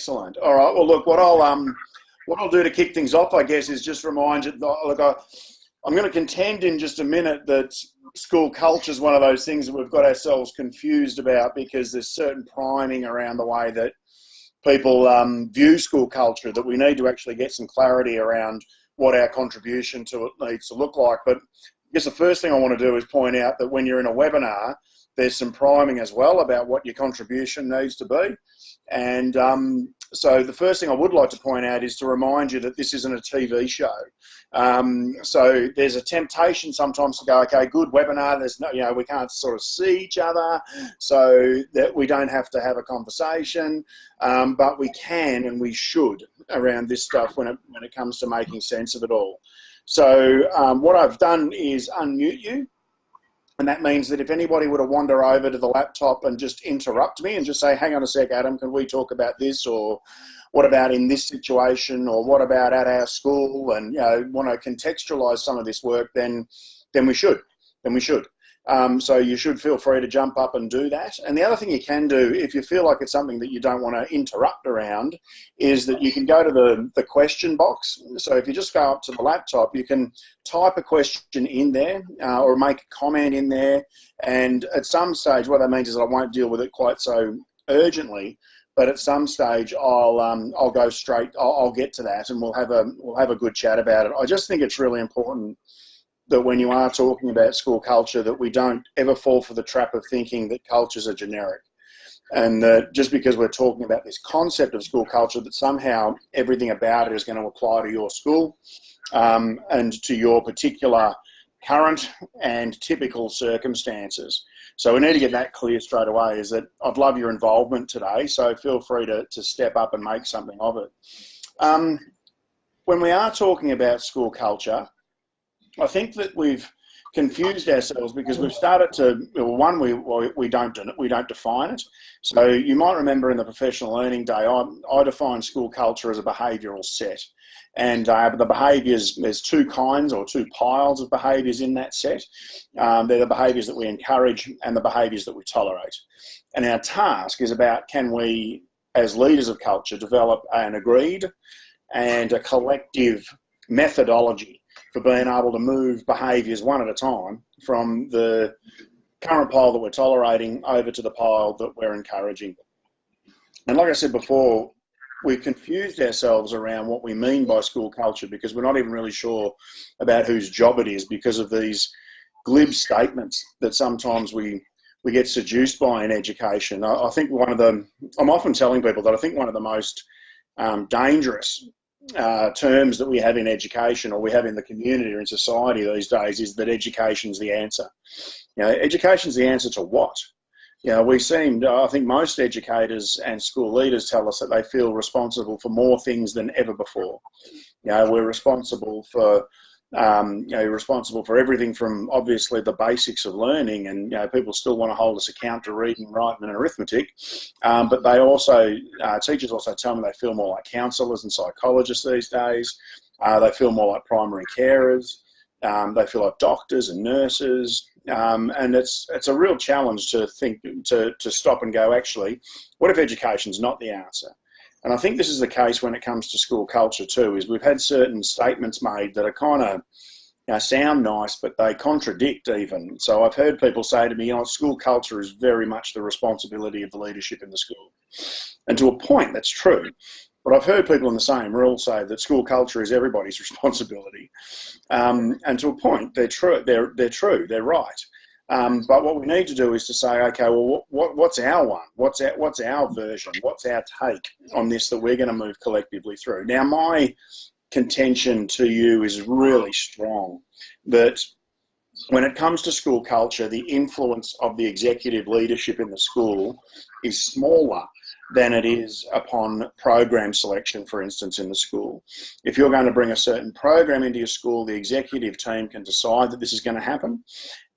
Excellent. All right. Well, look, what I'll do to kick things off, I guess, is just remind you. Look, I'm going to contend in just a minute that school culture is one of those things that we've got ourselves confused about, because there's certain priming around the way that people view school culture that we need to actually get some clarity around what our contribution to it needs to look like. But I guess the first thing I want to do is point out that when you're in a webinar, there's some priming as well about what your contribution needs to be. And so the first thing I would like to point out is to remind you that this isn't a TV show. So there's a temptation sometimes to go, okay, good webinar, there's no, we can't sort of see each other, so that we don't have to have a conversation, but we can and we should around this stuff when it comes to making sense of it all. So what I've done is unmute you. And that means that if anybody were to wander over to the laptop and just interrupt me and just say, hang on a sec, Adam, can we talk about this? Or what about in this situation? Or what about at our school? And, want to contextualize some of this work, then we should. So you should feel free to jump up and do that. And the other thing you can do, if you feel like it's something that you don't want to interrupt around, is that you can go to the question box. So if you just go up to the laptop, you can type a question in there or make a comment in there. And at some stage, what that means is I won't deal with it quite so urgently, but at some stage I'll go straight. I'll get to that, and we'll have a good chat about it. I just think it's really important that when you are talking about school culture, that we don't ever fall for the trap of thinking that cultures are generic, and that just because we're talking about this concept of school culture, that somehow everything about it is going to apply to your school and to your particular current and typical circumstances. So we need to get that clear straight away, is that I'd love your involvement today, so feel free to step up and make something of it. When we are talking about school culture, I think that we've confused ourselves because we've started to, well, one, we don't define it. So you might remember in the professional learning day, I define school culture as a behavioural set. And the behaviours, there's two kinds or two piles of behaviours in that set. They're the behaviours that we encourage and the behaviours that we tolerate. And our task is about, can we, as leaders of culture, develop an agreed and a collective methodology for being able to move behaviours one at a time from the current pile that we're tolerating over to the pile that we're encouraging. And like I said before, we've confused ourselves around what we mean by school culture, because we're not even really sure about whose job it is, because of these glib statements that sometimes we get seduced by in education. I think I'm often telling people that I think one of the most dangerous terms that we have in education, or we have in the community or in society these days, is that education's the answer. Education's the answer to what? I think most educators and school leaders tell us that they feel responsible for more things than ever before. We're responsible for everything from obviously the basics of learning, and people still want to hold us account to reading, writing and arithmetic, but they also, teachers also tell me they feel more like counsellors and psychologists these days. They feel more like primary carers. They feel like doctors and nurses, and it's a real challenge to think, to stop and go, actually, what if education's not the answer? And I think this is the case when it comes to school culture too, is we've had certain statements made that are kind of sound nice, but they contradict even. So I've heard people say to me, school culture is very much the responsibility of the leadership in the school. And to a point, that's true. But I've heard people in the same rule say that school culture is everybody's responsibility. And to a point, they're true, they're right. But what we need to do is to say, okay, well, what's our one? What's our version? What's our take on this that we're going to move collectively through? Now, my contention to you is really strong that when it comes to school culture, the influence of the executive leadership in the school is smaller than it is upon program selection, for instance, in the school. If you're going to bring a certain program into your school, the executive team can decide that this is going to happen.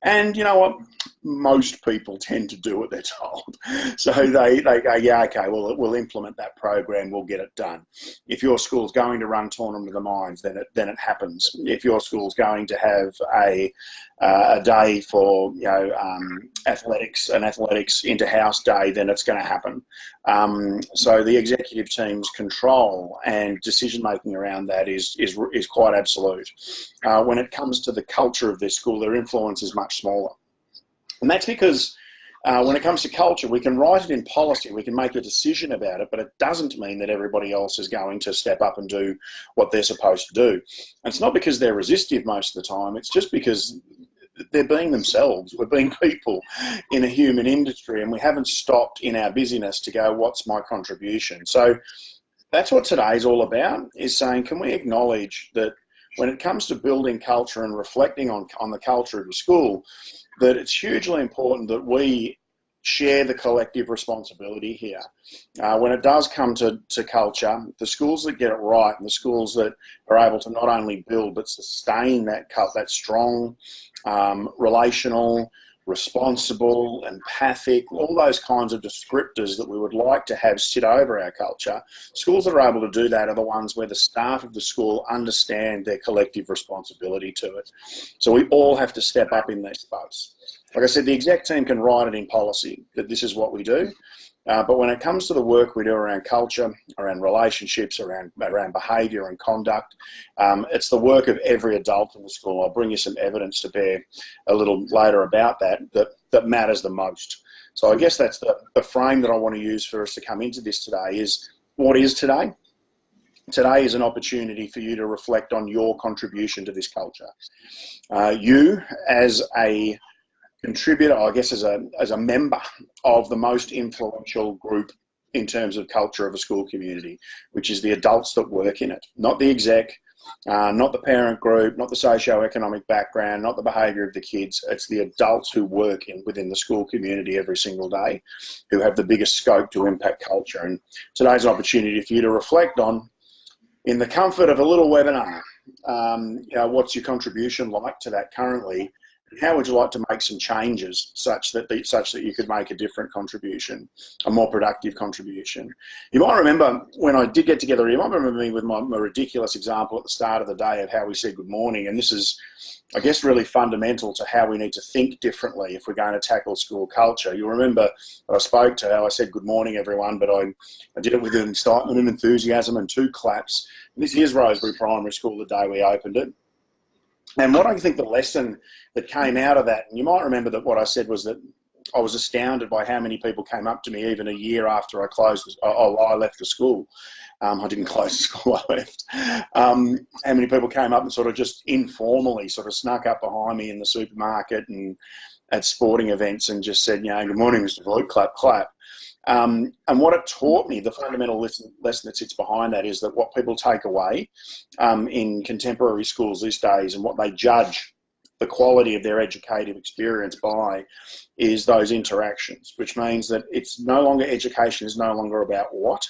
And you know what? Most people tend to do what they're told. So they go, yeah, okay, well, we'll implement that program, we'll get it done. If your school's going to run Tournament of the Minds, then it happens. If your school's going to have a day for athletics, an athletics inter-house day, then it's going to happen. So the executive team's control and decision making around that is quite absolute. When it comes to the culture of their school, their influence is much smaller, and that's because when it comes to culture, we can write it in policy, we can make a decision about it, but it doesn't mean that everybody else is going to step up and do what they're supposed to do. And it's not because they're resistive most of the time, it's just because they're being themselves. We're being people in a human industry, and we haven't stopped in our busyness to go, what's my contribution? So that's what today's all about, is saying, can we acknowledge that when it comes to building culture and reflecting on the culture of the school, that it's hugely important that we share the collective responsibility here. When it does come to culture, the schools that get it right and the schools that are able to not only build but sustain that strong, relational, responsible, empathic, all those kinds of descriptors that we would like to have sit over our culture, schools that are able to do that are the ones where the staff of the school understand their collective responsibility to it. So we all have to step up in that space. Like I said, the exec team can write it in policy that this is what we do, but when it comes to the work we do around culture, around relationships, around behaviour and conduct, it's the work of every adult in the school. I'll bring you some evidence to bear a little later about that matters the most. So I guess that's the frame that I want to use for us to come into this today is, what is today? Today is an opportunity for you to reflect on your contribution to this culture. You as a contributor, I guess, as a member of the most influential group in terms of culture of a school community, which is the adults that work in it, not the exec, not the parent group, not the socio-economic background, not the behaviour of the kids. It's the adults who work within the school community every single day who have the biggest scope to impact culture. And today's an opportunity for you to reflect on, in the comfort of a little webinar, what's your contribution like to that currently? How would you like to make some changes such that you could make a different contribution, a more productive contribution? You might remember when I did get together, you might remember me with my ridiculous example at the start of the day of how we said good morning. And this is, I guess, really fundamental to how we need to think differently if we're going to tackle school culture. You'll remember that I spoke to how I said good morning, everyone, but I did it with excitement and enthusiasm and 2 claps. And this is Rosebery Primary School the day we opened it. And what I think the lesson that came out of that, and you might remember that what I said was that I was astounded by how many people came up to me even a year after I left the school. I didn't close the school, I left. How many people came up and sort of just informally sort of snuck up behind me in the supermarket and at sporting events and just said, good morning, Mr. Floyd, clap, clap. And what it taught me, the fundamental lesson that sits behind that, is that what people take away in contemporary schools these days and what they judge the quality of their educative experience by is those interactions, which means that it's no longer, education is no longer about what,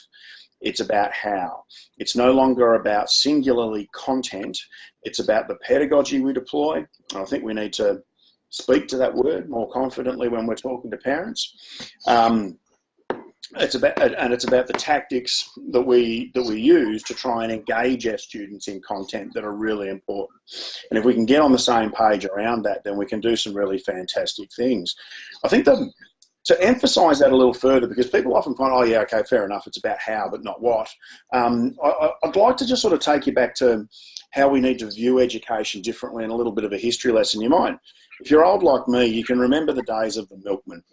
it's about how. It's no longer about singularly content, it's about the pedagogy we deploy. And I think we need to speak to that word more confidently when we're talking to parents. It's about the tactics that we use to try and engage our students in content that are really important. And if we can get on the same page around that, then we can do some really fantastic things. I think that to emphasise that a little further, because people often find, oh yeah, okay, fair enough, it's about how but not what. I'd like to just sort of take you back to how we need to view education differently and a little bit of a history lesson. You might, if you're old like me, you can remember the days of the milkman.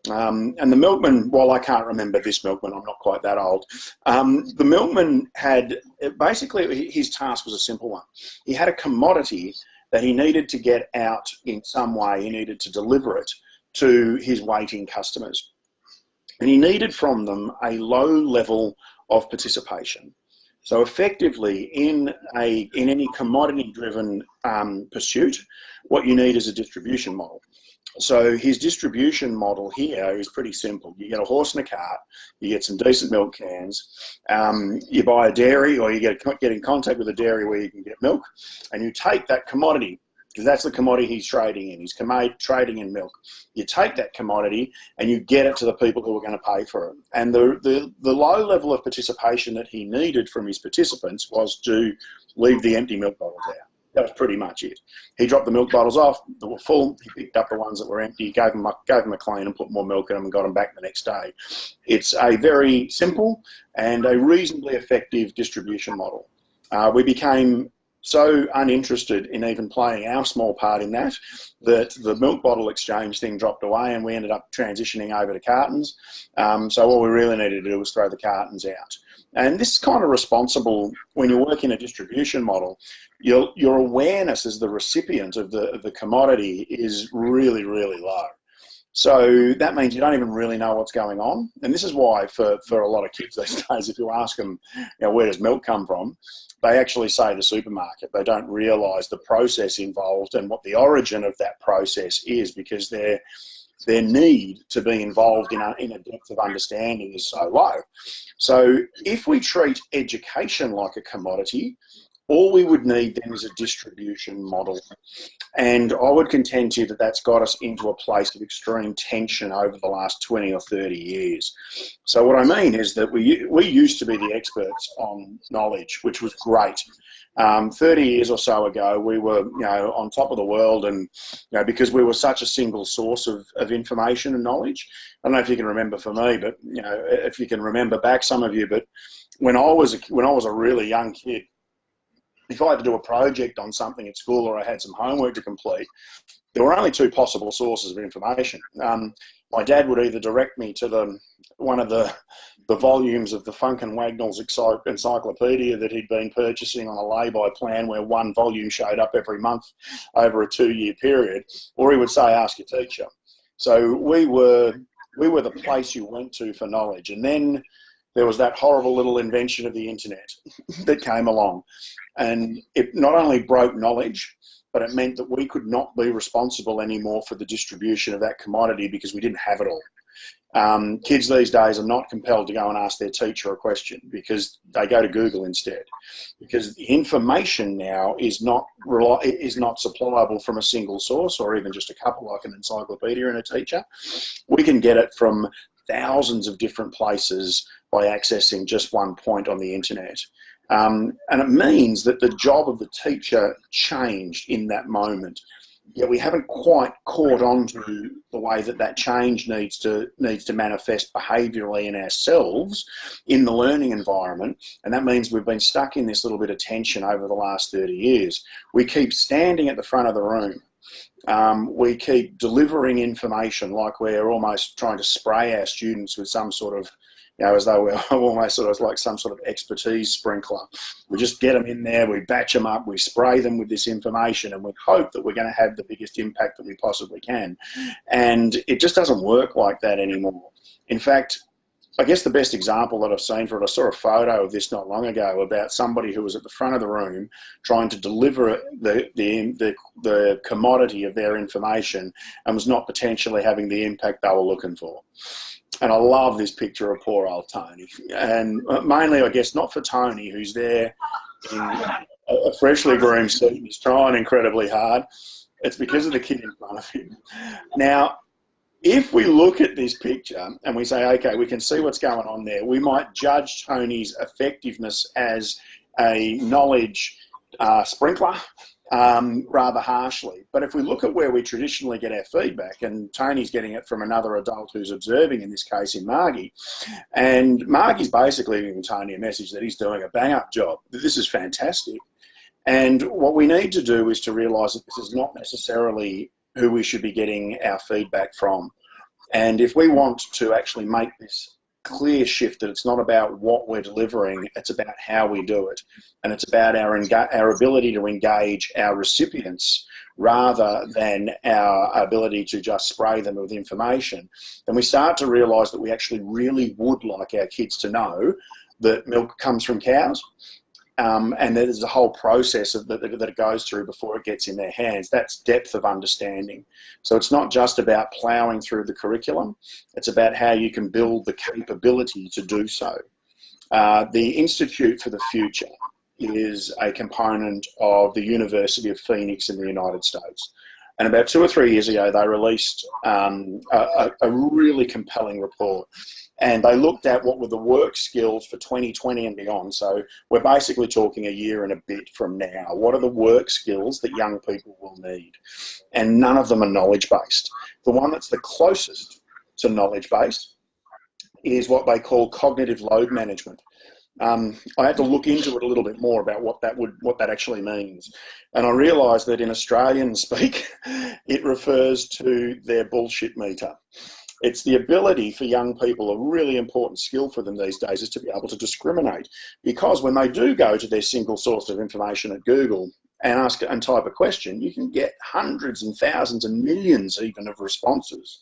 And the milkman, while I can't remember this milkman, I'm not quite that old, the milkman had, basically his task was a simple one. He had a commodity that he needed to get out in some way. He needed to deliver it to his waiting customers. And he needed from them a low level of participation. So effectively, in any commodity-driven pursuit, what you need is a distribution model. So his distribution model here is pretty simple. You get a horse and a cart, you get some decent milk cans, you buy a dairy, or you get in contact with a dairy where you can get milk, and you take that commodity, because that's the commodity he's trading in. He's trading in milk. You take that commodity and you get it to the people who are going to pay for it. And the low level of participation that he needed from his participants was to leave the empty milk bottles out. That was pretty much it. He dropped the milk bottles off that were full. He picked up the ones that were empty, gave them a clean and put more milk in them and got them back the next day. It's a very simple and a reasonably effective distribution model. We became so uninterested in even playing our small part in that the milk bottle exchange thing dropped away and we ended up transitioning over to cartons. So all we really needed to do was throw the cartons out. And this is kind of responsible when you work in a distribution model. Your awareness as the recipient of the commodity is really, really low. So that means you don't even really know what's going on. And this is why for a lot of kids these days, if you ask them, where does milk come from? They actually say the supermarket. They don't realise the process involved and what the origin of that process is, because their need to be involved in a depth of understanding is so low. So if we treat education like a commodity, all we would need then is a distribution model. And I would contend to you that that's got us into a place of extreme tension over the last 20 or 30 years. So what I mean is that we used to be the experts on knowledge, which was great. 30 years or so ago, we were, on top of the world, and because we were such a single source of information and knowledge. I don't know if you can remember for me, but if you can remember back, some of you, but when I was a really young kid, if I had to do a project on something at school or I had some homework to complete, there were only two possible sources of information. My dad would either direct me to one of the volumes of the Funk and Wagnall's encyclopedia that he'd been purchasing on a lay-by plan, where one volume showed up every month over a 2-year period, or he would say, ask your teacher. So we were the place you went to for knowledge. And then there was that horrible little invention of the internet that came along. And it not only broke knowledge, but it meant that we could not be responsible anymore for the distribution of that commodity because we didn't have it all. Kids these days are not compelled to go and ask their teacher a question because they go to Google instead. Because the information now is not suppliable from a single source or even just a couple, like an encyclopedia and a teacher. We can get it from thousands of different places by accessing just one point on the internet. And it means that the job of the teacher changed in that moment. Yet we haven't quite caught on to the way that change needs to manifest behaviourally in ourselves in the learning environment. And that means we've been stuck in this little bit of tension over the last 30 years. We keep standing at the front of the room. We keep delivering information like we're almost trying to spray our students with some sort of, as though we're almost sort of like some sort of expertise sprinkler. We just get them in there, we batch them up, we spray them with this information, and we hope that we're going to have the biggest impact that we possibly can. And it just doesn't work like that anymore. In fact, I guess the best example that I've seen for it, I saw a photo of this not long ago about somebody who was at the front of the room trying to deliver the commodity of their information and was not potentially having the impact they were looking for. And I love this picture of poor old Tony. And mainly, I guess, not for Tony, who's there in a freshly groomed suit and he's trying incredibly hard. It's because of the kid in front of him. Now, if we look at this picture and we say, okay, we can see what's going on there, we might judge Tony's effectiveness as a knowledge sprinkler rather harshly. But if we look at where we traditionally get our feedback, and Tony's getting it from another adult who's observing, in this case in Margie, and Margie's basically giving Tony a message that he's doing a bang-up job, that this is fantastic. And what we need to do is to realise that this is not necessarily who we should be getting our feedback from. And if we want to actually make this clear shift that it's not about what we're delivering, it's about how we do it. And it's about our ability to engage our recipients rather than our ability to just spray them with information. Then we start to realise that we actually really would like our kids to know that milk comes from cows. And there's a whole process that it goes through before it gets in their hands. That's depth of understanding. So it's not just about ploughing through the curriculum. It's about how you can build the capability to do so. The Institute for the Future is a component of the University of Phoenix in the United States. And about 2 or 3 years ago, they released a really compelling report. And they looked at what were the work skills for 2020 and beyond. So we're basically talking a year and a bit from now. What are the work skills that young people will need? And none of them are knowledge-based. The one that's the closest to knowledge-based is what they call cognitive load management. I had to look into it a little bit more about what that actually means. And I realised that in Australian speak, it refers to their bullshit meter. It's the ability for young people, a really important skill for them these days, is to be able to discriminate. Because when they do go to their single source of information at Google and ask and type a question, you can get hundreds and thousands and millions even of responses.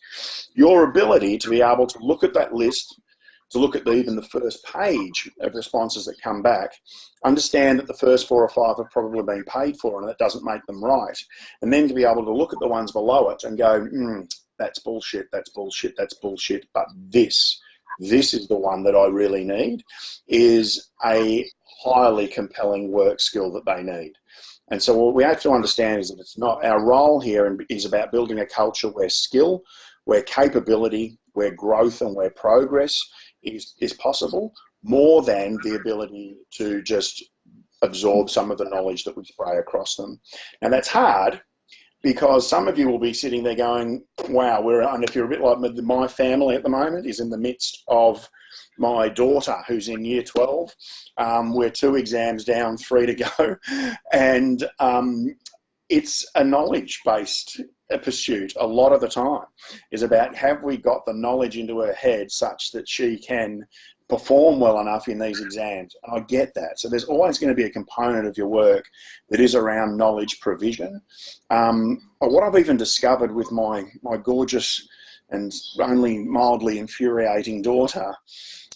Your ability to be able to look at that list, to look at even the first page of responses that come back, understand that the first 4 or 5 have probably been paid for and that doesn't make them right, and then to be able to look at the ones below it and go, that's bullshit, that's bullshit, that's bullshit, but this is the one that I really need, is a highly compelling work skill that they need. And so what we have to understand is that it's not, our role here is about building a culture where skill, where capability, where growth and where progress is possible, more than the ability to just absorb some of the knowledge that we spray across them. And that's hard, because some of you will be sitting there going, wow, and if you're a bit like my family at the moment is in the midst of my daughter who's in year 12. We're 2 exams down, 3 to go. And it's a knowledge-based pursuit a lot of the time, is about, have we got the knowledge into her head such that she can perform well enough in these exams? And I get that. So there's always going to be a component of your work that is around knowledge provision. What I've even discovered with my gorgeous and only mildly infuriating daughter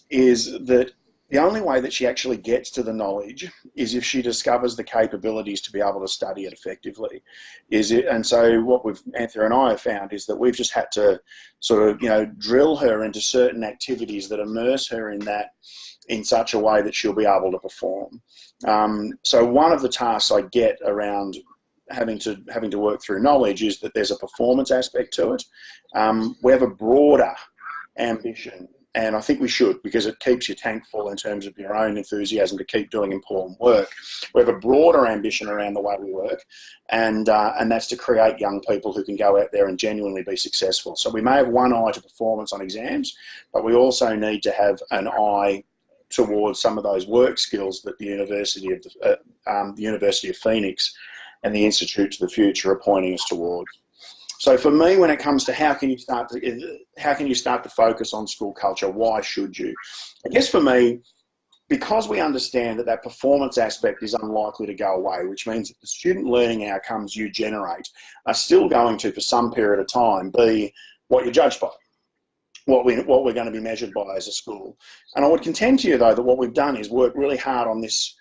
is that the only way that she actually gets to the knowledge is if she discovers the capabilities to be able to study it effectively. And so what Anthea and I have found is that we've just had to sort of, drill her into certain activities that immerse her in that in such a way that she'll be able to perform. So one of the tasks I get around having to work through knowledge is that there's a performance aspect to it. We have a broader ambition, and I think we should, because it keeps your tank full in terms of your own enthusiasm to keep doing important work. We have a broader ambition around the way we work, and that's to create young people who can go out there and genuinely be successful. So we may have one eye to performance on exams, but we also need to have an eye towards some of those work skills that the University of Phoenix and the Institute to the Future are pointing us towards. So for me, when it comes to how can you start to focus on school culture, why should you? I guess for me, because we understand that performance aspect is unlikely to go away, which means that the student learning outcomes you generate are still going to, for some period of time, be what you're judged by, what we're going to be measured by as a school. And I would contend to you, though, that what we've done is work really hard on this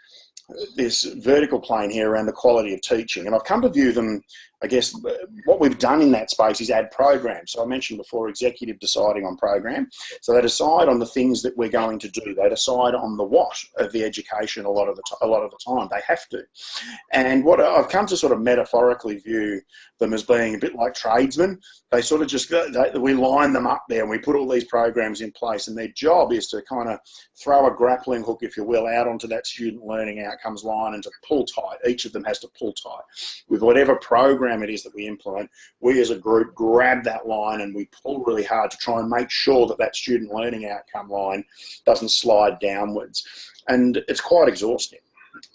vertical plane here around the quality of teaching. And I've come to view them, I guess, what we've done in that space is add programs. So I mentioned before, executive deciding on program. So they decide on the things that we're going to do. They decide on the what of the education a lot of the time. They have to. And what I've come to sort of metaphorically view them as being a bit like tradesmen. They sort of just, we line them up there and we put all these programs in place, and their job is to kind of throw a grappling hook, if you will, out onto that student learning outcomes line and to pull tight. Each of them has to pull tight with whatever program it is that we implement. We as a group grab that line and we pull really hard to try and make sure that that student learning outcome line doesn't slide downwards. And it's quite exhausting.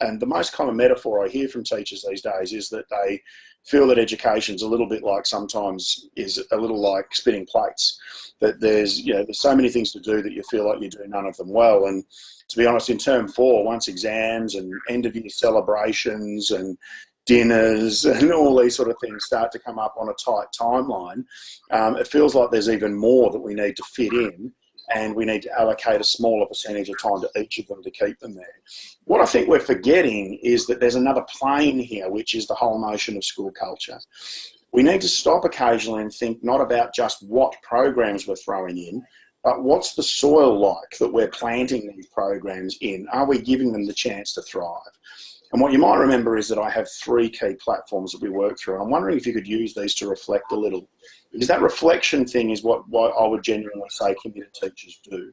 And the most common metaphor I hear from teachers these days is that they feel that education's a little bit like, sometimes is a little like spinning plates, that there's so many things to do that you feel like you do none of them well. And to be honest, in term 4, once exams and end of year celebrations and dinners and all these sort of things start to come up on a tight timeline, it feels like there's even more that we need to fit in, and we need to allocate a smaller percentage of time to each of them to keep them there. What I think we're forgetting is that there's another plane here, which is the whole notion of school culture. We need to stop occasionally and think not about just what programs we're throwing in, but what's the soil like that we're planting these programs in? Are we giving them the chance to thrive? And what you might remember is that I have 3 key platforms that we work through. And I'm wondering if you could use these to reflect a little, because that reflection thing is what I would genuinely say committed teachers do.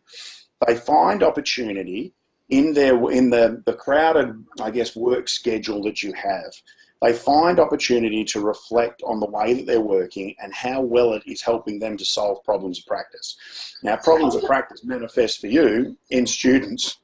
They find opportunity in the crowded, I guess, work schedule that you have. They find opportunity to reflect on the way that they're working and how well it is helping them to solve problems of practice. Now, problems of practice manifest for you in students.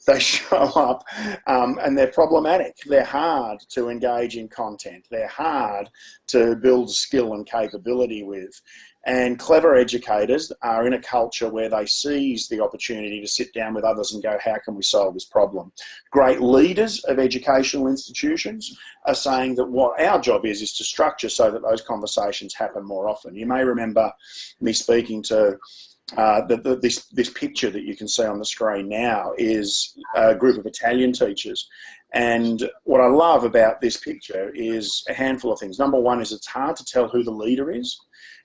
They show up and they're problematic. They're hard to engage in content. They're hard to build skill and capability with. And clever educators are in a culture where they seize the opportunity to sit down with others and go, how can we solve this problem? Great leaders of educational institutions are saying that what our job is to structure so that those conversations happen more often. You may remember me speaking to this picture that you can see on the screen now is a group of Italian teachers. And what I love about this picture is a handful of things. Number one is it's hard to tell who the leader is.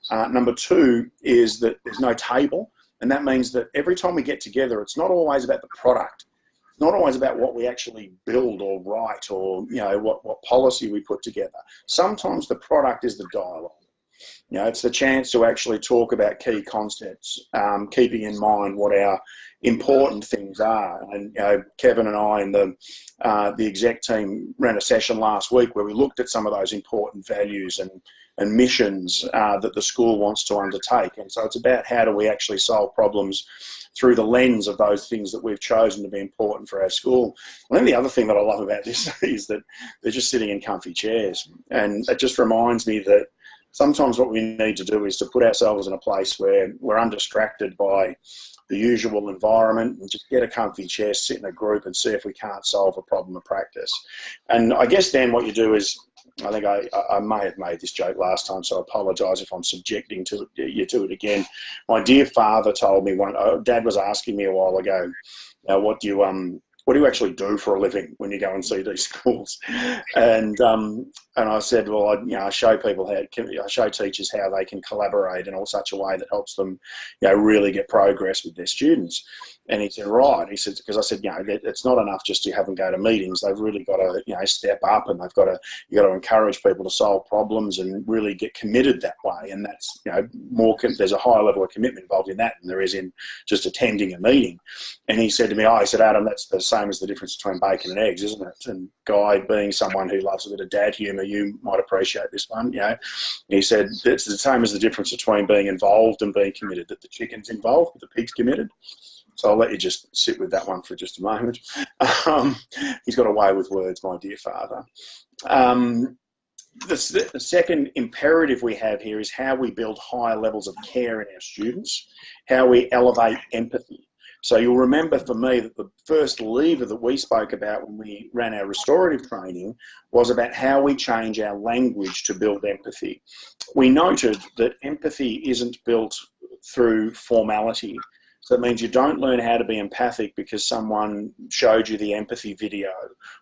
Number 2 is that there's no table, and that means that every time we get together, it's not always about the product. It's not always about what we actually build or write or, you know, what policy we put together. Sometimes the product is the dialogue. You know, it's the chance to actually talk about key concepts, keeping in mind what our important things are. And you know, Kevin and I and the exec team ran a session last week where we looked at some of those important values and missions that the school wants to undertake. And so it's about how do we actually solve problems through the lens of those things that we've chosen to be important for our school. And then the other thing that I love about this is that they're just sitting in comfy chairs. And it just reminds me that sometimes what we need to do is to put ourselves in a place where we're undistracted by the usual environment and just get a comfy chair, sit in a group and see if we can't solve a problem of practice. And I guess then what you do is, I think I may have made this joke last time, so I apologise if I'm subjecting you to it again. My dear father told me Dad was asking me a while ago, what do you actually do for a living when you go and see these schools? And I said, well, I show teachers how they can collaborate in such a way that helps them, really get progress with their students. And he said, right. He said, because I said, it's not enough just to have them go to meetings. They've really got to, step up, and you got to encourage people to solve problems and really get committed that way. And that's, there's a higher level of commitment involved in that than there is in just attending a meeting. And he said to me, he said, Adam, that's the same as the difference between bacon and eggs, isn't it? And Guy, being someone who loves a bit of dad humour, you might appreciate this one. He said it's the same as the difference between being involved and being committed. That the chicken's involved, but the pig's committed. So I'll let you just sit with that one for just a moment. He's got a way with words, my dear father. The second imperative we have here is how we build higher levels of care in our students, how we elevate empathy. So you'll remember for me that the first lever that we spoke about when we ran our restorative training was about how we change our language to build empathy. We noted that empathy isn't built through formality. So it means you don't learn how to be empathic because someone showed you the empathy video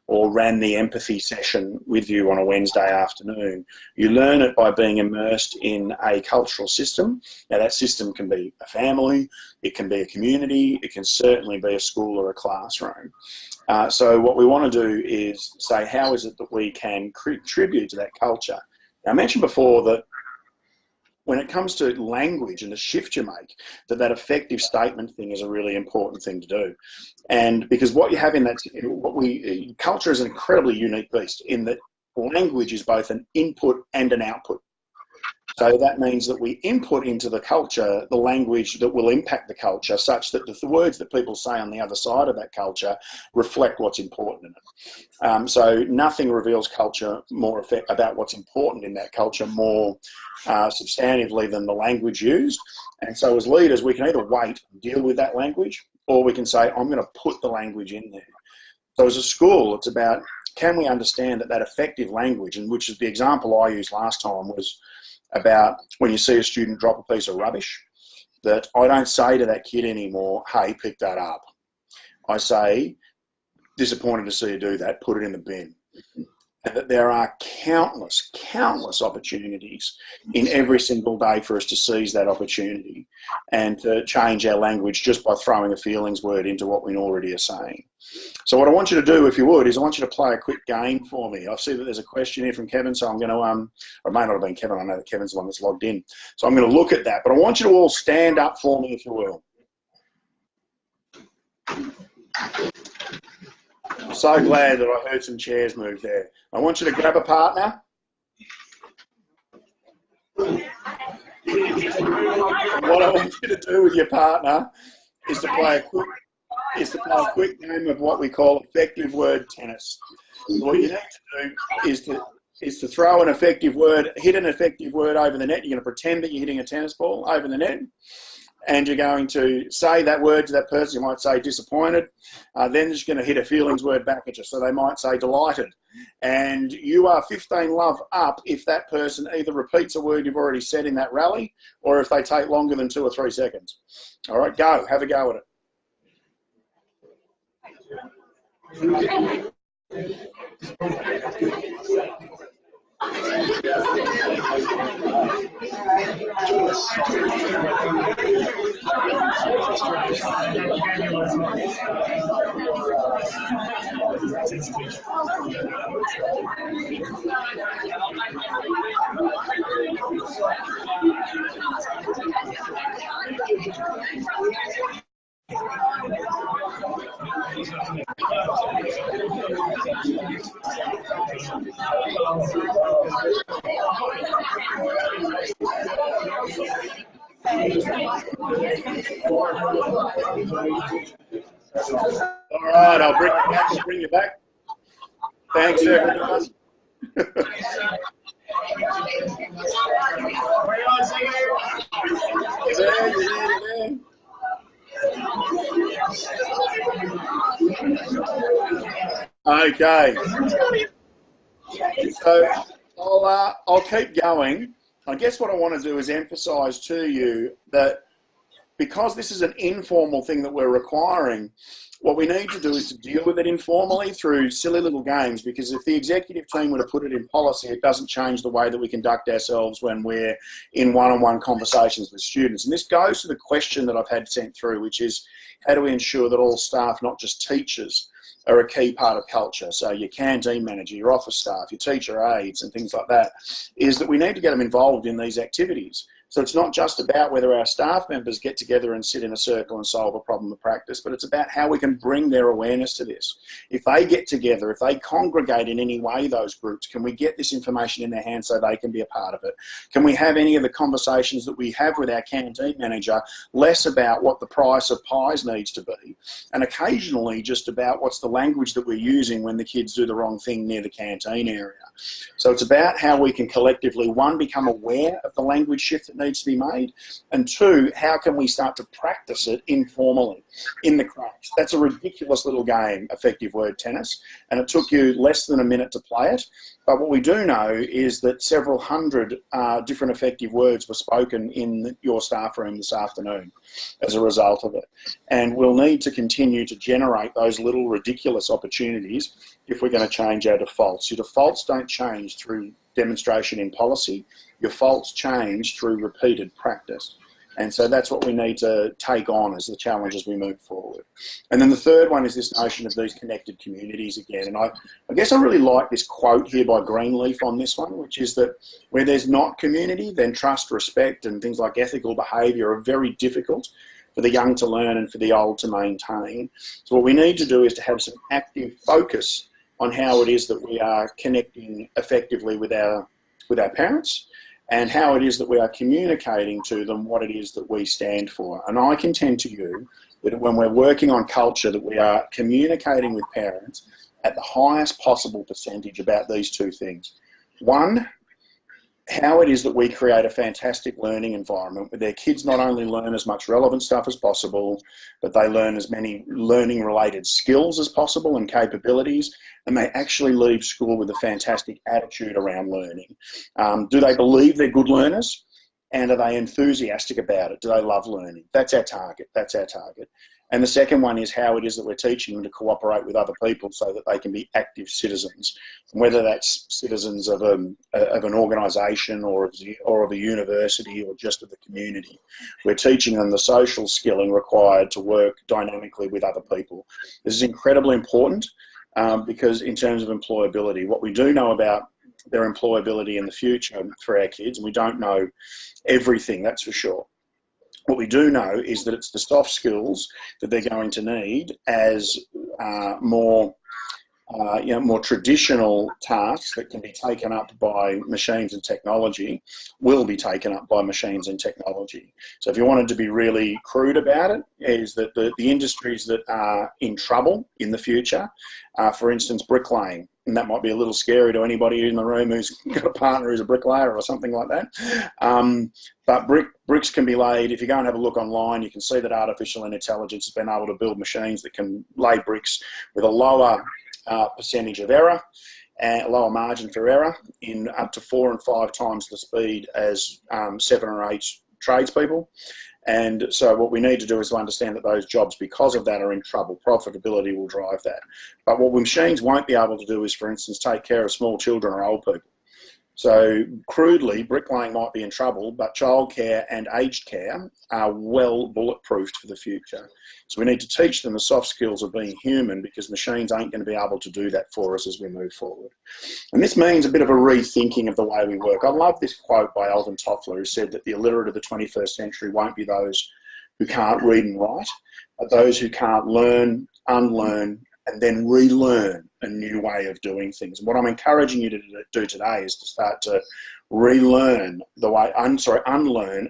or ran the empathy session with you on a Wednesday afternoon. You learn it by being immersed in a cultural system. Now that system can be a family, it can be a community, it can certainly be a school or a classroom. So what we want to do is say, how is it that we can contribute to that culture? Now, I mentioned before that when it comes to language and the shift you make, that effective statement thing is a really important thing to do. And because what you have in that, culture is an incredibly unique beast in that language is both an input and an output. So that means that we input into the culture the language that will impact the culture, such that the words that people say on the other side of that culture reflect what's important in it. So nothing reveals culture more about what's important in that culture more substantively than the language used. And so as leaders, we can either wait and deal with that language, or we can say, I'm going to put the language in there. So as a school, it's about, can we understand that effective language, and which is the example I used last time, was about when you see a student drop a piece of rubbish, that I don't say to that kid anymore, hey, pick that up. I say, disappointed to see you do that, put it in the bin. and that there are countless opportunities in every single day for us to seize that opportunity and to change our language just by throwing a feelings word into what we already are saying. So what I want you to do, if you would, is I want you to play a quick game for me. I see that there's a question here from Kevin, so I'm going to, or it may not have been Kevin, I know that Kevin's the one that's logged in. So I'm going to look at that, but I want you to all stand up for me, if you will. I'm so glad that I heard some chairs move there. I want you to grab a partner. What I want you to do with your partner is to play a quick game of what we call effective word tennis. What you need to do is to throw an effective word, hit an effective word over the net. You're going to pretend that you're hitting a tennis ball over the net, and you're going to say that word to that person. You might say disappointed. Then they're just going to hit a feelings word back at you. So they might say delighted. And you are 15 love up if that person either repeats a word you've already said in that rally, or if they take longer than 2 or 3 seconds. All right, go. Have a go at it. All right, I'll bring you back. Thanks, everyone. Okay. So I'll keep going. I guess what I want to do is emphasise to you that because this is an informal thing that we're requiring, what we need to do is to deal with it informally through silly little games, because if the executive team were to put it in policy, it doesn't change the way that we conduct ourselves when we're in one-on-one conversations with students. And this goes to the question that I've had sent through, which is how do we ensure that all staff, not just teachers, are a key part of culture? So your canteen manager, your office staff, your teacher aides and things like that, is that we need to get them involved in these activities. So it's not just about whether our staff members get together and sit in a circle and solve a problem of practice, but it's about how we can bring their awareness to this. If they get together, if they congregate in any way, those groups, can we get this information in their hands so they can be a part of it? Can we have any of the conversations that we have with our canteen manager less about what the price of pies needs to be, and occasionally just about what's the language that we're using when the kids do the wrong thing near the canteen area? So it's about how we can collectively, one, become aware of the language shift that needs to be made, and two, how can we start to practice it informally in the crunch? That's a ridiculous little game, effective word tennis, and it took you less than a minute to play it. But what we do know is that several hundred different effective words were spoken in your staff room this afternoon as a result of it. And we'll need to continue to generate those little ridiculous opportunities if we're going to change our defaults. Your defaults don't change through demonstration in policy. Your defaults change through repeated practice. And so that's what we need to take on as the challenge as we move forward. And then the third one is this notion of these connected communities again. And I guess I really like this quote here by Greenleaf on this one, which is that where there's not community, then trust, respect, and things like ethical behaviour are very difficult for the young to learn and for the old to maintain. So what we need to do is to have some active focus on how it is that we are connecting effectively with our parents, and how it is that we are communicating to them what it is that we stand for. And I contend to you that when we're working on culture, that we are communicating with parents at the highest possible percentage about these two things. One, how it is that we create a fantastic learning environment where their kids not only learn as much relevant stuff as possible, but they learn as many learning related skills as possible and capabilities, and they actually leave school with a fantastic attitude around learning. Do they believe they're good learners? And are they enthusiastic about it? Do they love learning? That's our target. That's our target. And the second one is how it is that we're teaching them to cooperate with other people so that they can be active citizens, whether that's citizens of an organisation or of a university or just of the community. We're teaching them the social skilling required to work dynamically with other people. This is incredibly important because in terms of employability, what we do know about their employability in the future for our kids, and we don't know everything, that's for sure. What we do know is that it's the soft skills that they're going to need as more traditional tasks that can be taken up by machines and technology will be taken up by machines and technology. So if you wanted to be really crude about it, is that the industries that are in trouble in the future, for instance, bricklaying, and that might be a little scary to anybody in the room who's got a partner who's a bricklayer or something like that. But bricks can be laid. If you go and have a look online, you can see that artificial intelligence has been able to build machines that can lay bricks with a lower percentage of error and a lower margin for error in up to 4 and 5 times the speed as 7 or 8 tradespeople. And so what we need to do is to understand that those jobs, because of that, are in trouble. Profitability will drive that. But what machines won't be able to do is, for instance, take care of small children or old people. So crudely, bricklaying might be in trouble, but childcare and aged care are well bulletproofed for the future. So we need to teach them the soft skills of being human, because machines ain't going to be able to do that for us as we move forward. And this means a bit of a rethinking of the way we work. I love this quote by Alvin Toffler, who said that the illiterate of the 21st century won't be those who can't read and write, but those who can't learn, unlearn, and then relearn a new way of doing things. And what I'm encouraging you to do today is to start to unlearn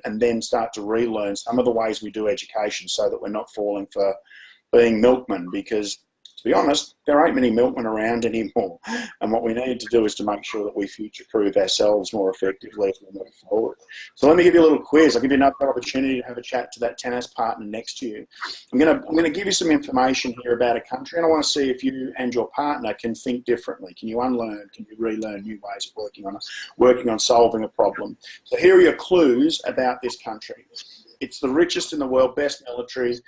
and then start to relearn some of the ways we do education, so that we're not falling for being milkmen, because to be honest, there ain't many milkmen around anymore. And what we need to do is to make sure that we future-proof ourselves more effectively as we move forward. So let me give you a little quiz. I'll give you another opportunity to have a chat to that tennis partner next to you. I'm going to give you some information here about a country, and I want to see if you and your partner can think differently. Can you unlearn? Can you relearn new ways of working on solving a problem? So here are your clues about this country. It's the richest in the world, best military,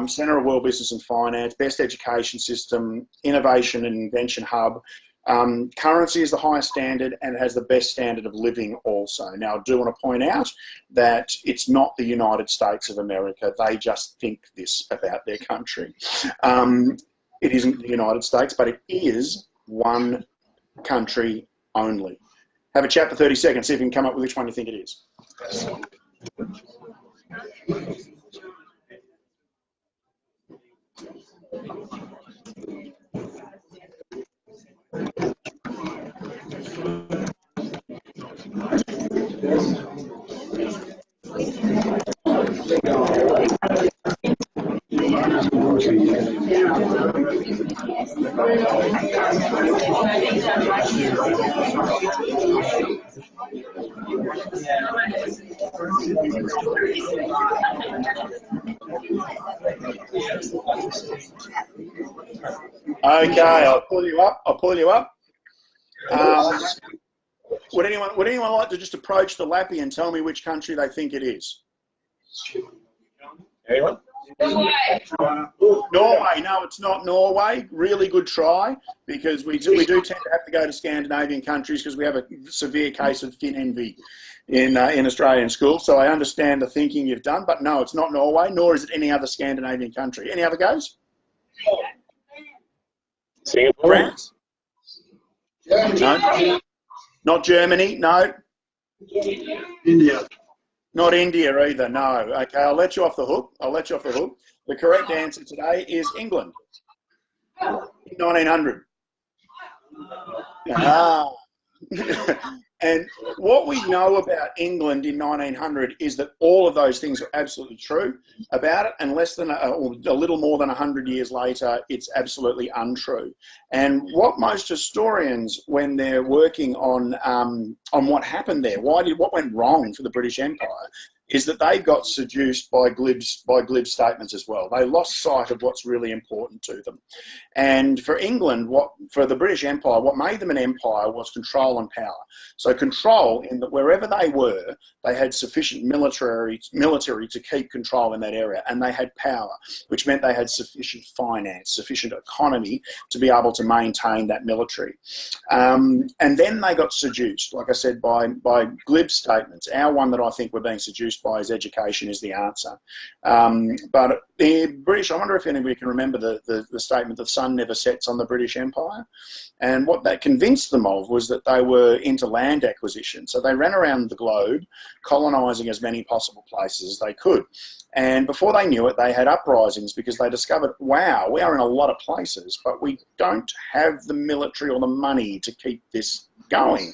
centre of world business and finance, best education system, innovation and invention hub. Currency is the highest standard, and it has the best standard of living also. Now, I do want to point out that it's not the United States of America. They just think this about their country. It isn't the United States, but it is one country only. Have a chat for 30 seconds, see if you can come up with which one you think it is. Okay, I'll pull you up. Would anyone like to just approach the lappy and tell me which country they think it is? Anyone? Norway. No, it's not Norway. Really good try, because we do tend to have to go to Scandinavian countries because we have a severe case of Finn envy in Australian schools. So I understand the thinking you've done, but no, it's not Norway, nor is it any other Scandinavian country. Any other goes? Singapore. France? No. Not Germany. No. India. Not India either, no. Okay, I'll let you off the hook. The correct answer today is England. In 1900. And what we know about England in 1900 is that all of those things are absolutely true about it, and a little more than 100 years later, it's absolutely untrue. And what most historians, when they're working on what happened there, what went wrong for the British Empire, is that they got seduced by glib statements as well. They lost sight of what's really important to them. And for England, for the British Empire, what made them an empire was control and power. So control in that wherever they were, they had sufficient military to keep control in that area, and they had power, which meant they had sufficient finance, sufficient economy to be able to maintain that military. And then they got seduced, like I said, by glib statements. Our one that I think we're being seduced by is education is the answer. But the British, I wonder if anybody can remember the statement that the sun never sets on the British Empire. And what that convinced them of was that they were into land acquisition. So they ran around the globe, colonising as many possible places as they could. And before they knew it, they had uprisings because they discovered, wow, we are in a lot of places, but we don't have the military or the money to keep this going.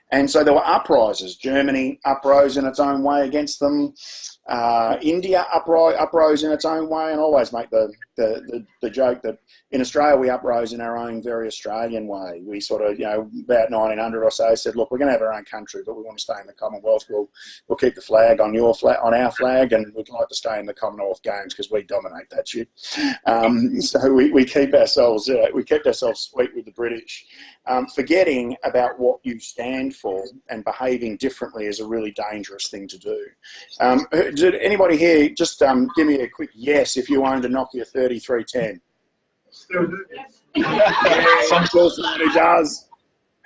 And so there were uprises. Germany uprose in its own way against them. India uprose in its own way, and I always make the joke that in Australia we uprose in our own very Australian way. We sort of, about 1900 or so said, look, we're going to have our own country, but we want to stay in the Commonwealth. We'll keep the flag on our flag, and we'd like to stay in the Commonwealth Games because we dominate that shit. So we keep ourselves, we kept ourselves sweet with the British. Forgetting about what you stand for and behaving differently is a really dangerous thing to do. Did anybody here just give me a quick yes if you owned a Nokia 3310? Still do. Of course somebody does.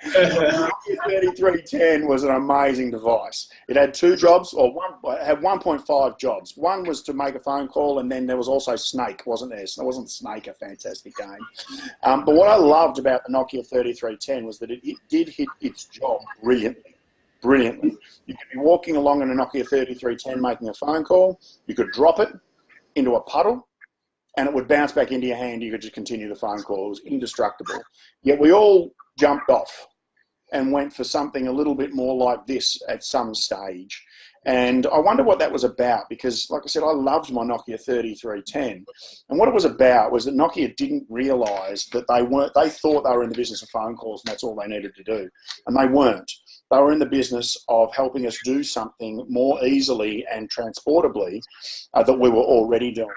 The Nokia 3310 was an amazing device. It had two jobs, or it had 1.5 jobs. One was to make a phone call, and then there was also Snake, wasn't there? So wasn't Snake a fantastic game? But what I loved about the Nokia 3310 was that it did hit its job brilliantly. Brilliantly. You could be walking along in a Nokia 3310 making a phone call, you could drop it into a puddle, and it would bounce back into your hand. You could just continue the phone call. It was indestructible. Yet we all jumped off and went for something a little bit more like this at some stage. And I wonder what that was about, because like I said, I loved my Nokia 3310. And what it was about was that Nokia didn't realise that they thought they were in the business of phone calls and that's all they needed to do. And they weren't. They were in the business of helping us do something more easily and transportably that we were already doing.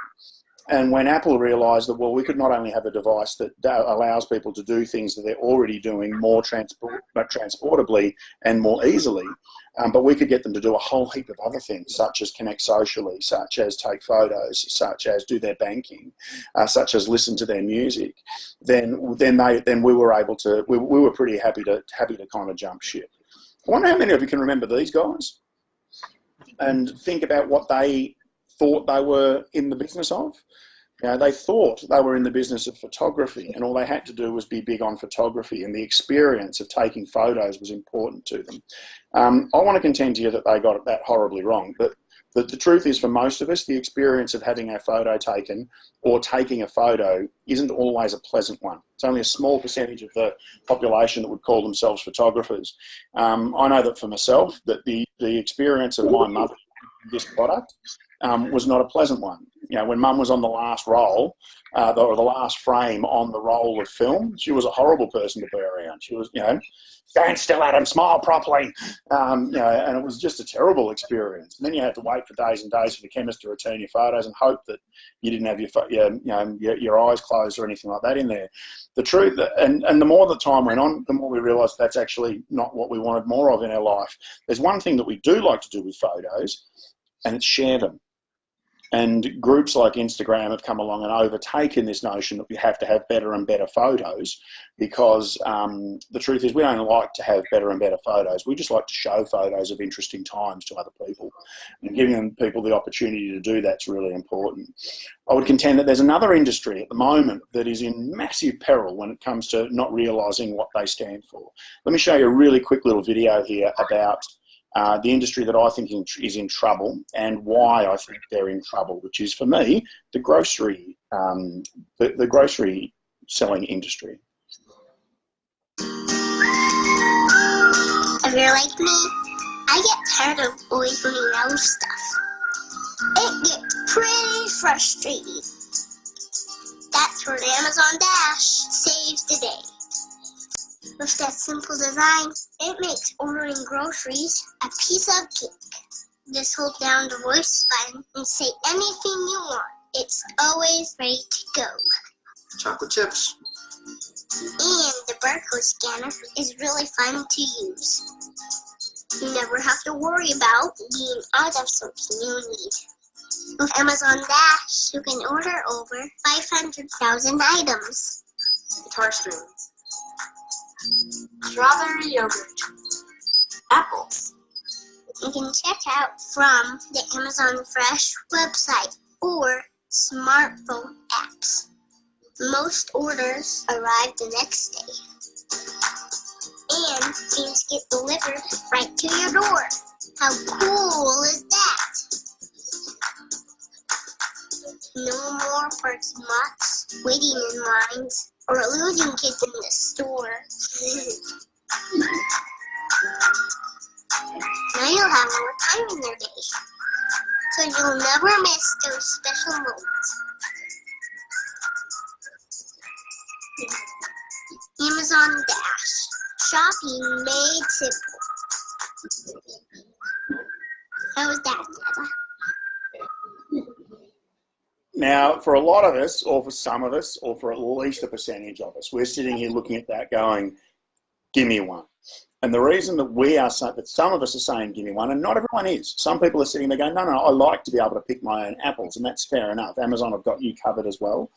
And when Apple realised that, well, we could not only have a device that allows people to do things that they're already doing more transportably and more easily, but we could get them to do a whole heap of other things, such as connect socially, such as take photos, such as do their banking, such as listen to their music, then we were able to. We were pretty happy to kind of jump ship. I wonder how many of you can remember these guys and think about what they thought they were in the business of. They thought they were in the business of photography, and all they had to do was be big on photography, and the experience of taking photos was important to them. I want to contend to you that they got that horribly wrong, but the truth is, for most of us, the experience of having our photo taken or taking a photo isn't always a pleasant one. It's only a small percentage of the population that would call themselves photographers. I know that for myself, that the experience of my mother with this product was not a pleasant one. When Mum was on the last roll, or the last frame on the roll of film, she was a horrible person to be around. She was, stand still, Adam, smile properly, and it was just a terrible experience. And then you had to wait for days and days for the chemist to return your photos and hope that you didn't have your eyes closed or anything like that in there. The truth, and the more the time went on, the more we realised that's actually not what we wanted more of in our life. There's one thing that we do like to do with photos, and it's share them. And groups like Instagram have come along and overtaken this notion that we have to have better and better photos, because the truth is we don't like to have better and better photos. We just like to show photos of interesting times to other people. And giving people the opportunity to do that's really important. I would contend that there's another industry at the moment that is in massive peril when it comes to not realising what they stand for. Let me show you a really quick little video here about the industry that I think is in trouble and why I think they're in trouble, which is, for me, the grocery selling industry. If you're like me, I get tired of always wanting to know stuff. It gets pretty frustrating. That's where Amazon Dash saves the day. With that simple design, it makes ordering groceries a piece of cake. Just hold down the voice button and say anything you want. It's always ready to go. Chocolate chips. And the barcode scanner is really fun to use. You never have to worry about being out of something you need. With Amazon Dash, you can order over 500,000 items. Guitar strings. Strawberry yogurt. Apples. You can check out from the Amazon Fresh website or smartphone apps. Most orders arrive the next day. And things get delivered right to your door. How cool is that? No more parking lots, waiting in lines, or losing kids in the store. Now you'll have more time in your day, so you'll never miss those special moments. Amazon Dash. Shopping made simple. How was that, Dada? Now, for a lot of us, or for some of us, or for at least a percentage of us, we're sitting here looking at that going, give me one. And the reason that that some of us are saying, give me one, and not everyone is. Some people are sitting there going, no, I like to be able to pick my own apples, and that's fair enough. Amazon have got you covered as well,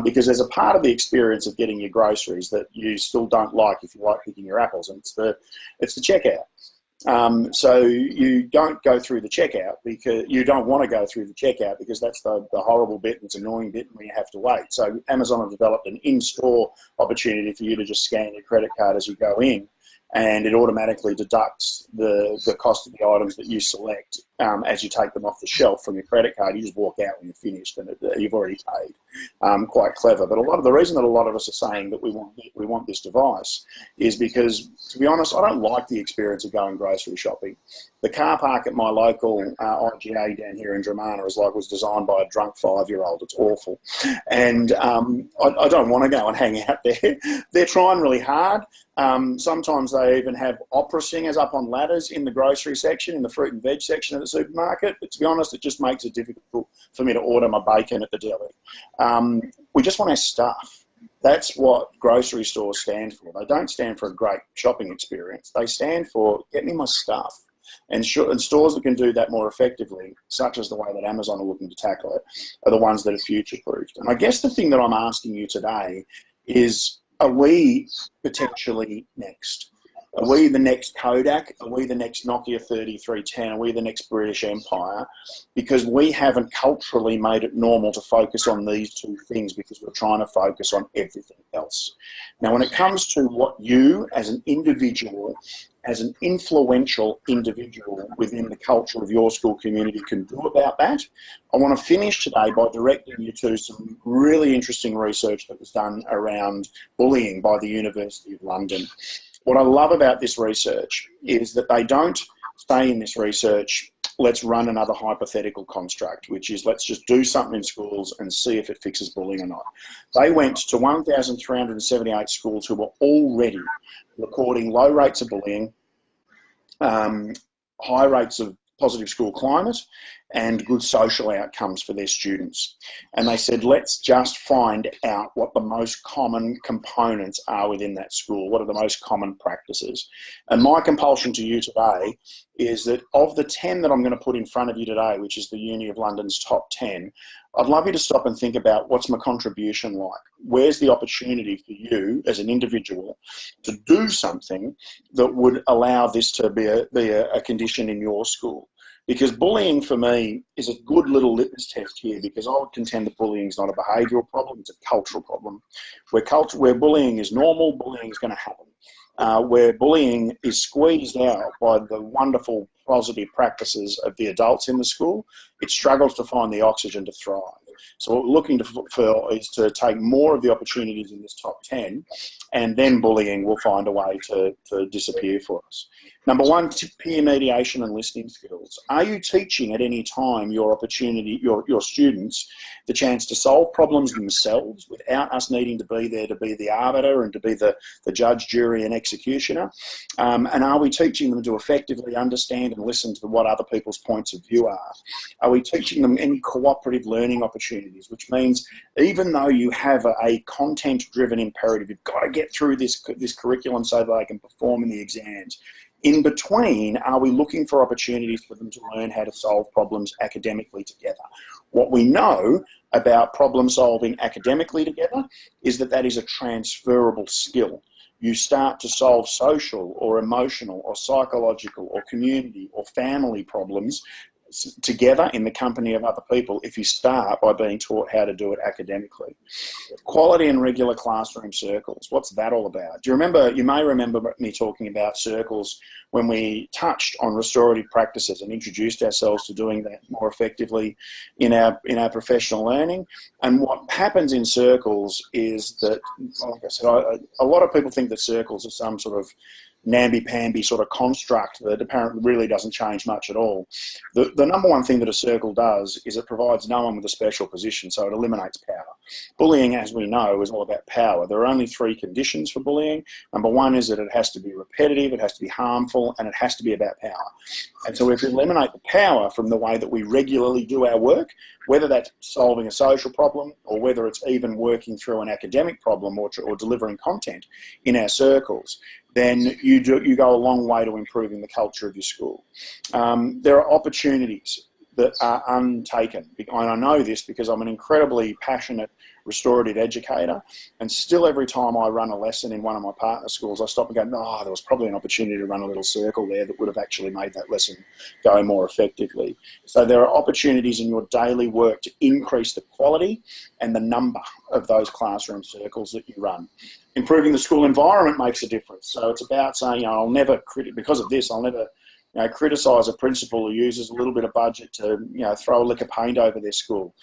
because there's a part of the experience of getting your groceries that you still don't like if you like picking your apples, and it's the checkout. So you don't go through the checkout because you don't want to go through the checkout because that's the horrible bit and it's an annoying bit where you have to wait. So Amazon have developed an in-store opportunity for you to just scan your credit card as you go in, and it automatically deducts the cost of the items that you select as you take them off the shelf from your credit card. You just walk out when you're finished and you've already paid. Quite clever. But the reason that a lot of us are saying that we want this device is because, to be honest, I don't like the experience of going grocery shopping. The car park at my local IGA down here in Dramana was designed by a drunk 5-year-old. It's awful. And I don't want to go and hang out there. They're trying really hard. Sometimes they even have opera singers up on ladders in the grocery section, in the fruit and veg section of the supermarket. But to be honest, it just makes it difficult for me to order my bacon at the deli. We just want our stuff. That's what grocery stores stand for. They don't stand for a great shopping experience. They stand for get me my stuff. And stores that can do that more effectively, such as the way that Amazon are looking to tackle it, are the ones that are future-proofed. And I guess the thing that I'm asking you today is, are we potentially next? Are we the next Kodak? Are we the next Nokia 3310? Are we the next British Empire? Because we haven't culturally made it normal to focus on these two things because we're trying to focus on everything else. Now, when it comes to what you as an individual, as an influential individual within the culture of your school community can do about that, I want to finish today by directing you to some really interesting research that was done around bullying by the University of London. What I love about this research is that they don't say in this research, let's run another hypothetical construct, which is let's just do something in schools and see if it fixes bullying or not. They went to 1,378 schools who were already recording low rates of bullying, high rates of positive school climate, and good social outcomes for their students. And they said, let's just find out what the most common components are within that school. What are the most common practices? And my compulsion to you today is that of the 10 that I'm going to put in front of you today, which is the Uni of London's top 10, I'd love you to stop and think about what's my contribution like? Where's the opportunity for you as an individual to do something that would allow this to be a condition in your school? Because bullying for me is a good little litmus test here, because I would contend that bullying is not a behavioural problem, it's a cultural problem. Where bullying is normal, bullying is going to happen. Where bullying is squeezed out by the wonderful positive practices of the adults in the school, it struggles to find the oxygen to thrive. So what we're looking for is to take more of the opportunities in this top 10, and then bullying will find a way to disappear for us. Number one, peer mediation and listening skills. Are you teaching at any time your students the chance to solve problems themselves without us needing to be there to be the arbiter and to be the judge, jury and executioner? And are we teaching them to effectively understand and listen to what other people's points of view are? Are we teaching them any cooperative learning opportunities, which means even though you have a content-driven imperative, you've got to get through this curriculum so that they can perform in the exams. In between, are we looking for opportunities for them to learn how to solve problems academically together? What we know about problem solving academically together is that that is a transferable skill. You start to solve social or emotional or psychological or community or family problems together in the company of other people if you start by being taught how to do it academically. Quality and regular classroom circles. What's that all about? Do you remember, you may remember me talking about circles when we touched on restorative practices and introduced ourselves to doing that more effectively in our professional learning. And what happens in circles is that, like I said, a lot of people think that circles are some sort of namby-pamby sort of construct that apparently really doesn't change much at all. The number one thing that a circle does is it provides no one with a special position, so it eliminates power. Bullying, as we know, is all about power. There are only three conditions for bullying. Number one is that it has to be repetitive, it has to be harmful, and it has to be about power. And so if we eliminate the power from the way that we regularly do our work, whether that's solving a social problem or whether it's even working through an academic problem or delivering content in our circles, then you go a long way to improving the culture of your school. There are opportunities that are untaken. And I know this because I'm an incredibly passionate restorative educator, and still every time I run a lesson in one of my partner schools, I stop and go, oh, there was probably an opportunity to run a little circle there that would have actually made that lesson go more effectively. So there are opportunities in your daily work to increase the quality and the number of those classroom circles that you run. Improving the school environment makes a difference. So it's about saying, I'll never criticise a principal who uses a little bit of budget to, throw a lick of paint over their school.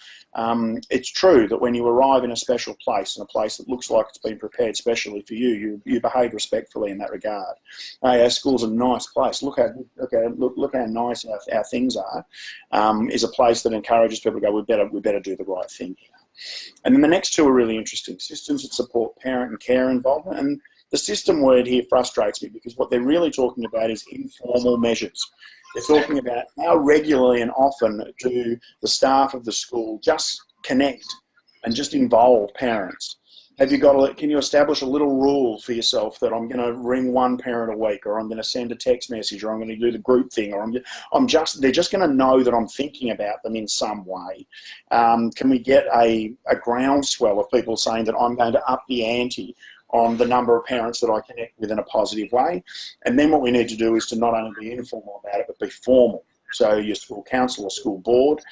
It's true that when you arrive in a special place, in a place that looks like it's been prepared specially for you, you behave respectfully in that regard. Our school's a nice place. Look how nice our things are. Is a place that encourages people to go, we better do the right thing here. And then the next two are really interesting. Systems that support parent and care involvement. And the system word here frustrates me because what they're really talking about is informal measures. They're talking about how regularly and often do the staff of the school just connect and just involve parents. Can you establish a little rule for yourself that I'm going to ring one parent a week, or I'm going to send a text message, or I'm going to do the group thing, or they're just going to know that I'm thinking about them in some way. Can we get a groundswell of people saying that I'm going to up the ante on the number of parents that I connect with in a positive way? And then what we need to do is to not only be informal about it, but be formal. So your school council or school board,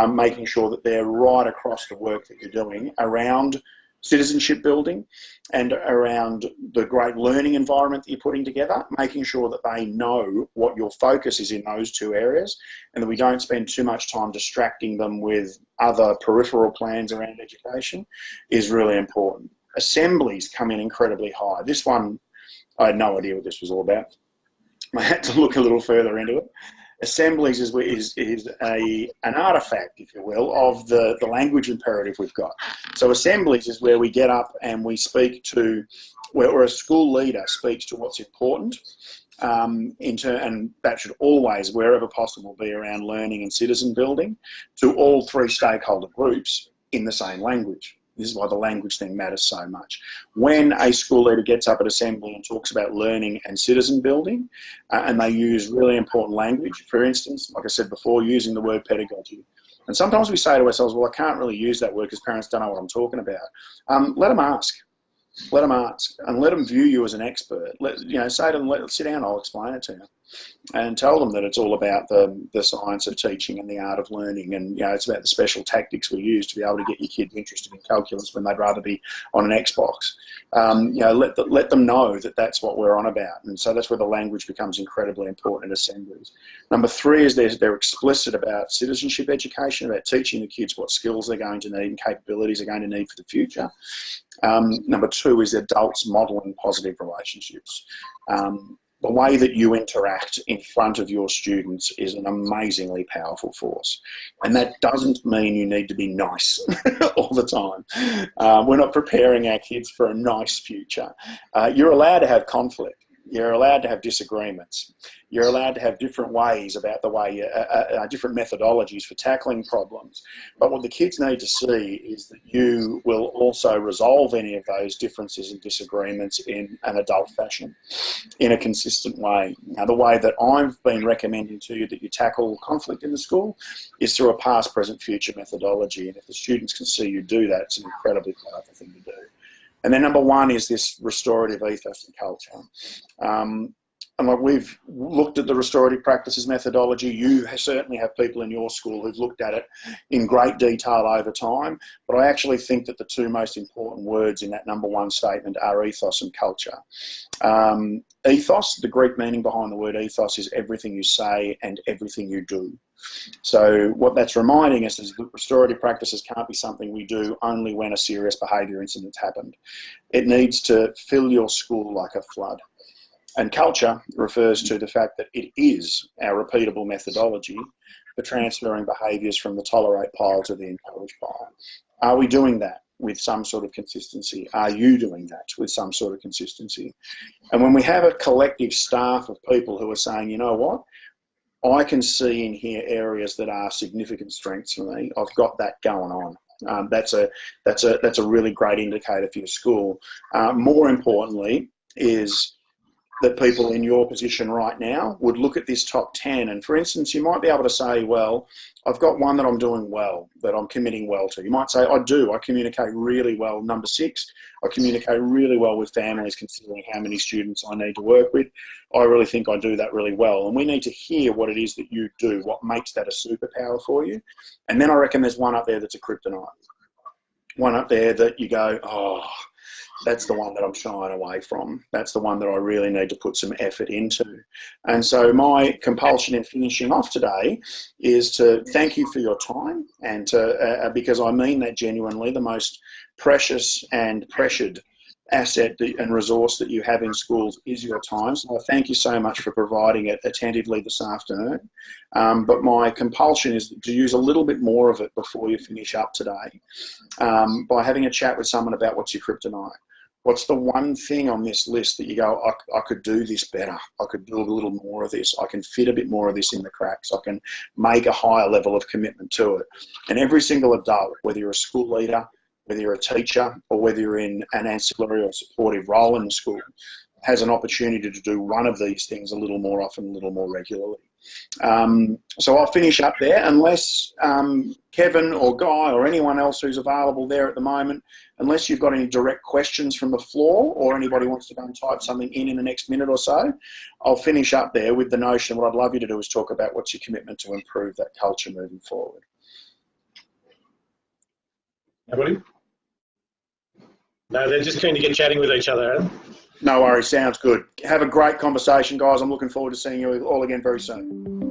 making sure that they're right across the work that you're doing around citizenship building and around the great learning environment that you're putting together, making sure that they know what your focus is in those two areas and that we don't spend too much time distracting them with other peripheral plans around education is really important. Assemblies come in incredibly high. This one, I had no idea what this was all about. I had to look a little further into it. Assemblies is an artifact, if you will, of the language imperative we've got. So assemblies is where we get up and we speak to, where a school leader speaks to what's important, and that should always, wherever possible, be around learning and citizen building to all three stakeholder groups in the same language. This is why the language thing matters so much. When a school leader gets up at assembly and talks about learning and citizen building, and they use really important language, for instance, like I said before, using the word pedagogy. And sometimes we say to ourselves, well, I can't really use that word because parents don't know what I'm talking about. Let them ask. Let them ask and let them view you as an expert. Say to them, sit down, I'll explain it to you. And tell them that it's all about the science of teaching and the art of learning, and it's about the special tactics we use to be able to get your kids interested in calculus when they'd rather be on an Xbox. Let them know that that's what we're on about, and so that's where the language becomes incredibly important at assemblies. Number three is they're explicit about citizenship education, about teaching the kids what skills they're going to need and capabilities they're going to need for the future. Number two is adults modelling positive relationships. the way that you interact in front of your students is an amazingly powerful force. And that doesn't mean you need to be nice all the time. We're not preparing our kids for a nice future. You're allowed to have conflict. You're allowed to have disagreements. You're allowed to have different ways about the way, different methodologies for tackling problems. But what the kids need to see is that you will also resolve any of those differences and disagreements in an adult fashion, in a consistent way. Now, the way that I've been recommending to you that you tackle conflict in the school is through a past, present, future methodology. And if the students can see you do that, it's an incredibly powerful thing to do. And then number one is this restorative ethos and culture. And like we've looked at the restorative practices methodology, you certainly have people in your school who've looked at it in great detail over time, but I actually think that the two most important words in that number one statement are ethos and culture. Ethos, the Greek meaning behind the word ethos, is everything you say and everything you do. So what that's reminding us is that restorative practices can't be something we do only when a serious behaviour incident's happened. It needs to fill your school like a flood. And culture refers to the fact that it is our repeatable methodology for transferring behaviours from the tolerate pile to the encourage pile. Are we doing that with some sort of consistency? Are you doing that with some sort of consistency? And when we have a collective staff of people who are saying, you know what, I can see in here areas that are significant strengths for me, I've got that going on. That's a really great indicator for your school. More importantly is that people in your position right now would look at this top 10 and, for instance, you might be able to say, well, I've got one that I'm doing well, that I'm committing well to. You might say, I communicate really well. Number 6, I communicate really well with families considering how many students I need to work with. I really think I do that really well. And we need to hear what it is that you do, what makes that a superpower for you. And then I reckon there's one up there that's a kryptonite. One up there that you go, oh, that's the one that I'm shying away from. That's the one that I really need to put some effort into. And so my compulsion in finishing off today is to thank you for your time and to, because I mean that genuinely, the most precious and pressured asset and resource that you have in schools is your time. So I thank you so much for providing it attentively this afternoon. But my compulsion is to use a little bit more of it before you finish up today by having a chat with someone about what's your kryptonite. What's the one thing on this list that you go, I could do this better. I could do a little more of this. I can fit a bit more of this in the cracks. I can make a higher level of commitment to it. And every single adult, whether you're a school leader, whether you're a teacher, or whether you're in an ancillary or supportive role in the school, has an opportunity to do one of these things a little more often, a little more regularly. So I'll finish up there, unless Kevin or Guy or anyone else who's available there at the moment, unless you've got any direct questions from the floor or anybody wants to go and type something in the next minute or so, I'll finish up there with the notion what I'd love you to do is talk about what's your commitment to improve that culture moving forward. Anybody? No, they're just keen to get chatting with each other. No worries, sounds good. Have a great conversation, guys. I'm looking forward to seeing you all again very soon.